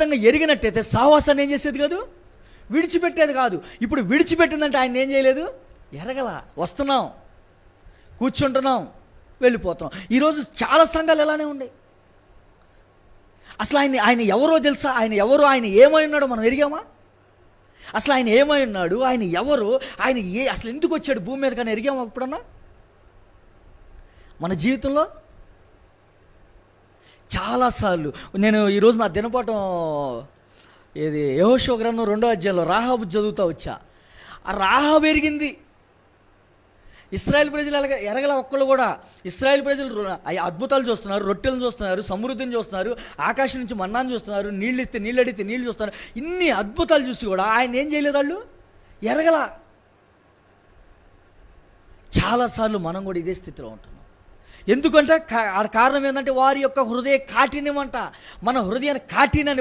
ఖచ్చితంగా ఎరిగినట్టయితే సావాసాన్ని ఏం చేసేది కాదు, విడిచిపెట్టేది కాదు. ఇప్పుడు విడిచిపెట్టిందంటే ఆయన ఏం చేయలేదు, ఎరగల. వస్తున్నాం, కూర్చుంటున్నాం, వెళ్ళిపోతున్నాం. ఈరోజు చాలా సంఘాలు ఎలానే ఉన్నాయి. అసలు ఆయన ఎవరో తెలుసా? ఆయన ఏమై ఉన్నాడో మనం ఎరిగామా? అసలు ఆయన ఏమై ఉన్నాడు, ఆయన ఎవరు, అసలు ఎందుకు వచ్చాడు భూమి మీద కానీ ఎరిగామా ఎప్పుడన్నా? మన జీవితంలో చాలాసార్లు నేను ఈరోజు నా దినపాఠం యెహోషువ గ్రంథం 2వ అధ్యాయంలో రాహాబు చదువుతూ వచ్చా. ఆ రాహాబు ఎరిగింది. ఇశ్రాయేలు ప్రజలు ఎరగల ఒక్కళ్ళు కూడా. ఇశ్రాయేలు ప్రజలు అద్భుతాలు చూస్తున్నారు, రొట్టెలను చూస్తున్నారు, సమృద్ధిని చూస్తున్నారు, ఆకాశం నుంచి మన్నాను చూస్తున్నారు, నీళ్ళు అడిగితే నీళ్ళు చూస్తున్నారు. ఇన్ని అద్భుతాలు చూసి కూడా ఆయన ఏం చేయలేదు, వాళ్ళు ఎరగల. చాలాసార్లు మనం కూడా ఇదే స్థితిలో ఉంటున్నాం. ఎందుకంటే కారణం ఏంటంటే వారి యొక్క హృదయ కాఠిన్యం అంట. మన హృదయాన్ని కాఠిన్యాన్ని